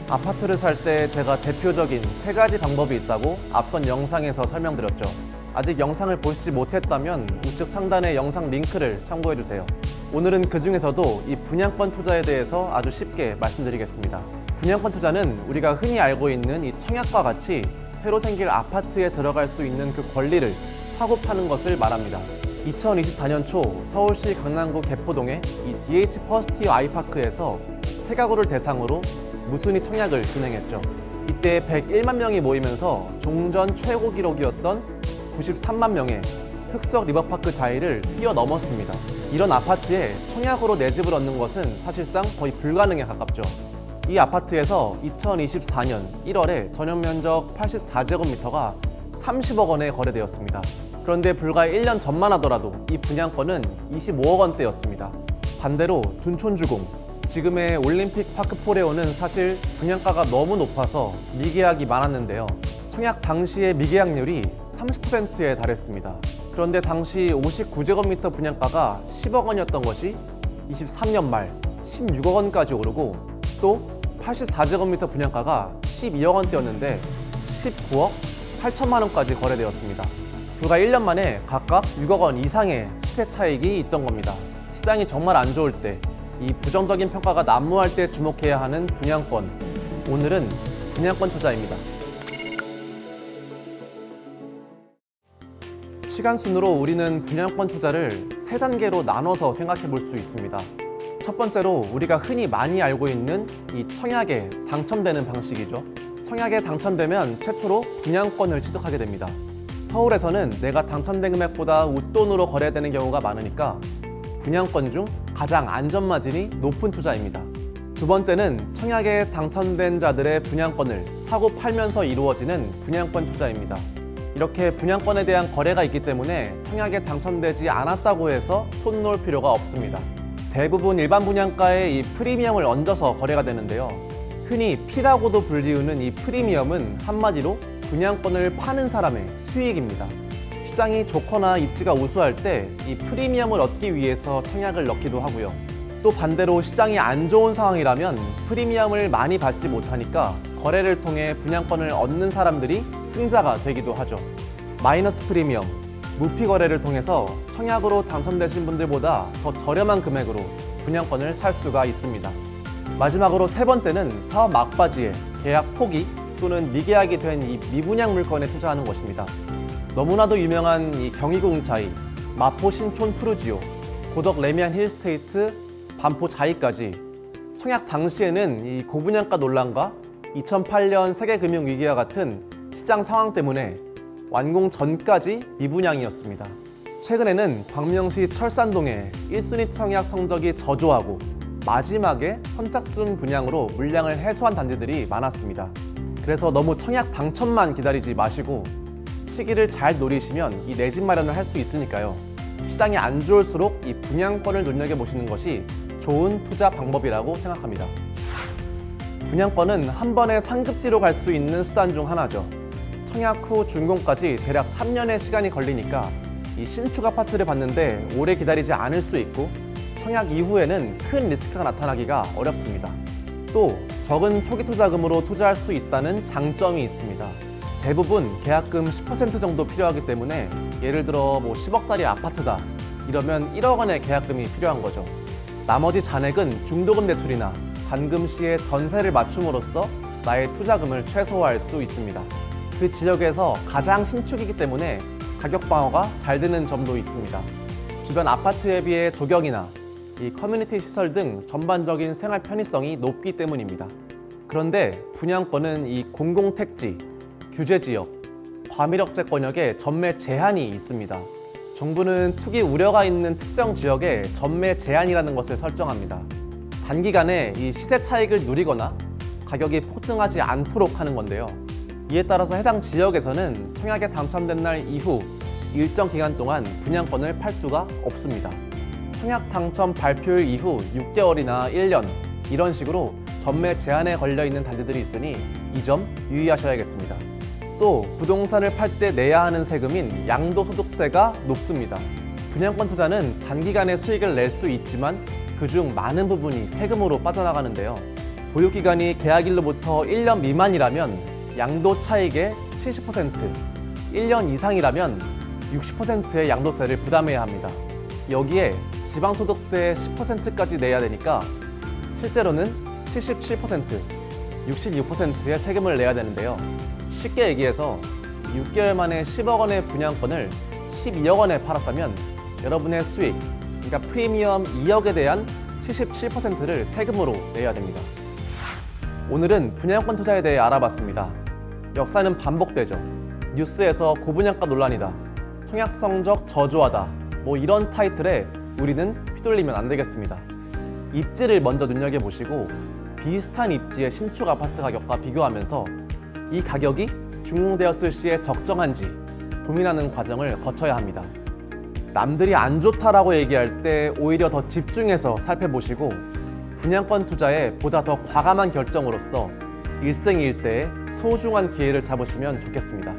아파트를 살 때 제가 대표적인 세 가지 방법이 있다고 앞선 영상에서 설명드렸죠. 아직 영상을 보시지 못했다면 우측 상단의 영상 링크를 참고해주세요. 오늘은 그 중에서도 이 분양권 투자에 대해서 아주 쉽게 말씀드리겠습니다. 분양권 투자는 우리가 흔히 알고 있는 이 청약과 같이 새로 생길 아파트에 들어갈 수 있는 그 권리를 사고 파는 것을 말합니다. 2024년 초 서울시 강남구 개포동의 이 DH 퍼스트 아이파크에서 세 가구를 대상으로 무순위 청약을 진행했죠. 이때 101만 명이 모이면서 종전 최고 기록이었던 93만 명의 흑석 리버파크 자리를 뛰어넘었습니다. 이런 아파트에 청약으로 내 집을 얻는 것은 사실상 거의 불가능에 가깝죠. 이 아파트에서 2024년 1월에 전용 면적 84제곱미터가 30억 원에 거래되었습니다. 그런데 불과 1년 전만 하더라도 이 분양권은 25억 원대였습니다. 반대로 둔촌주공, 지금의 올림픽 파크 포레오는 사실 분양가가 너무 높아서 미계약이 많았는데요. 청약 당시의 미계약률이 30%에 달했습니다. 그런데 당시 59제곱미터 분양가가 10억 원이었던 것이 23년 말 16억 원까지 오르고, 또 84제곱미터 분양가가 12억 원대였는데 19억 8천만 원까지 거래되었습니다. 불과 1년 만에 각각 6억 원 이상의 시세 차익이 있던 겁니다. 시장이 정말 안 좋을 때, 이 부정적인 평가가 난무할 때 주목해야 하는 분양권. 오늘은 분양권 투자입니다. 시간 순으로 우리는 분양권 투자를 세 단계로 나눠서 생각해 볼 수 있습니다. 첫 번째로 우리가 흔히 많이 알고 있는 이 청약에 당첨되는 방식이죠. 청약에 당첨되면 최초로 분양권을 취득하게 됩니다. 서울에서는 내가 당첨된 금액보다 웃돈으로 거래되는 경우가 많으니까 분양권 중 가장 안전마진이 높은 투자입니다. 두 번째는 청약에 당첨된 자들의 분양권을 사고 팔면서 이루어지는 분양권 투자입니다. 이렇게 분양권에 대한 거래가 있기 때문에 청약에 당첨되지 않았다고 해서 손 놓을 필요가 없습니다. 대부분 일반 분양가에 이 프리미엄을 얹어서 거래가 되는데요. 흔히 P라고도 불리우는 이 프리미엄은 한마디로 분양권을 파는 사람의 수익입니다. 시장이 좋거나 입지가 우수할 때 이 프리미엄을 얻기 위해서 청약을 넣기도 하고요. 또 반대로 시장이 안 좋은 상황이라면 프리미엄을 많이 받지 못하니까 거래를 통해 분양권을 얻는 사람들이 승자가 되기도 하죠. 마이너스 프리미엄, 무피 거래를 통해서 청약으로 당첨되신 분들보다 더 저렴한 금액으로 분양권을 살 수가 있습니다. 마지막으로 세 번째는 사업 막바지에 계약 포기 또는 미계약이 된 이 미분양 물건에 투자하는 것입니다. 너무나도 유명한 이 경희궁차이, 마포 신촌 푸르지오, 고덕 레미안 힐스테이트, 반포 자이까지 청약 당시에는 이 고분양가 논란과 2008년 세계금융위기와 같은 시장 상황 때문에 완공 전까지 미분양이었습니다. 최근에는 광명시 철산동의 1순위 청약 성적이 저조하고 마지막에 선착순 분양으로 물량을 해소한 단지들이 많았습니다. 그래서 너무 청약 당첨만 기다리지 마시고 시기를 잘 노리시면 이 내 집 마련을 할 수 있으니까요. 시장이 안 좋을수록 이 분양권을 눈여겨보시는 것이 좋은 투자 방법이라고 생각합니다. 분양권은 한 번에 상급지로 갈 수 있는 수단 중 하나죠. 청약 후 준공까지 대략 3년의 시간이 걸리니까 이 신축 아파트를 봤는데 오래 기다리지 않을 수 있고, 청약 이후에는 큰 리스크가 나타나기가 어렵습니다. 또 적은 초기 투자금으로 투자할 수 있다는 장점이 있습니다. 대부분 계약금 10% 정도 필요하기 때문에 예를 들어 10억짜리 아파트다 이러면 1억 원의 계약금이 필요한 거죠. 나머지 잔액은 중도금 대출이나 잔금 시에 전세를 맞춤으로써 나의 투자금을 최소화할 수 있습니다. 그 지역에서 가장 신축이기 때문에 가격 방어가 잘 되는 점도 있습니다. 주변 아파트에 비해 조경이나 이 커뮤니티 시설 등 전반적인 생활 편의성이 높기 때문입니다. 그런데 분양권은 이 공공택지, 규제지역, 과밀억제권역에 전매 제한이 있습니다. 정부는 투기 우려가 있는 특정 지역에 전매 제한이라는 것을 설정합니다. 단기간에 이 시세 차익을 누리거나 가격이 폭등하지 않도록 하는 건데요. 이에 따라서 해당 지역에서는 청약에 당첨된 날 이후 일정 기간 동안 분양권을 팔 수가 없습니다. 청약 당첨 발표일 이후 6개월이나 1년 이런 식으로 전매 제한에 걸려있는 단지들이 있으니 이 점 유의하셔야겠습니다. 또 부동산을 팔 때 내야 하는 세금인 양도소득세가 높습니다. 분양권 투자는 단기간에 수익을 낼 수 있지만 그중 많은 부분이 세금으로 빠져나가는데요. 보유기간이 계약일로부터 1년 미만이라면 양도 차익의 70%, 1년 이상이라면 60%의 양도세를 부담해야 합니다. 여기에 지방소득세 10%까지 내야 되니까 실제로는 77%, 66%의 세금을 내야 되는데요. 쉽게 얘기해서 6개월 만에 10억 원의 분양권을 12억 원에 팔았다면 여러분의 수익, 그러니까 프리미엄 2억에 대한 77%를 세금으로 내야 됩니다. 오늘은 분양권 투자에 대해 알아봤습니다. 역사는 반복되죠. 뉴스에서 고분양가 논란이다, 청약성적 저조하다, 이런 타이틀에 우리는 휘둘리면 안 되겠습니다. 입지를 먼저 눈여겨보시고 비슷한 입지의 신축 아파트 가격과 비교하면서 이 가격이 준공되었을 시에 적정한지 고민하는 과정을 거쳐야 합니다. 남들이 안 좋다라고 얘기할 때 오히려 더 집중해서 살펴보시고 분양권 투자에 보다 더 과감한 결정으로서 일생일대의 소중한 기회를 잡으시면 좋겠습니다.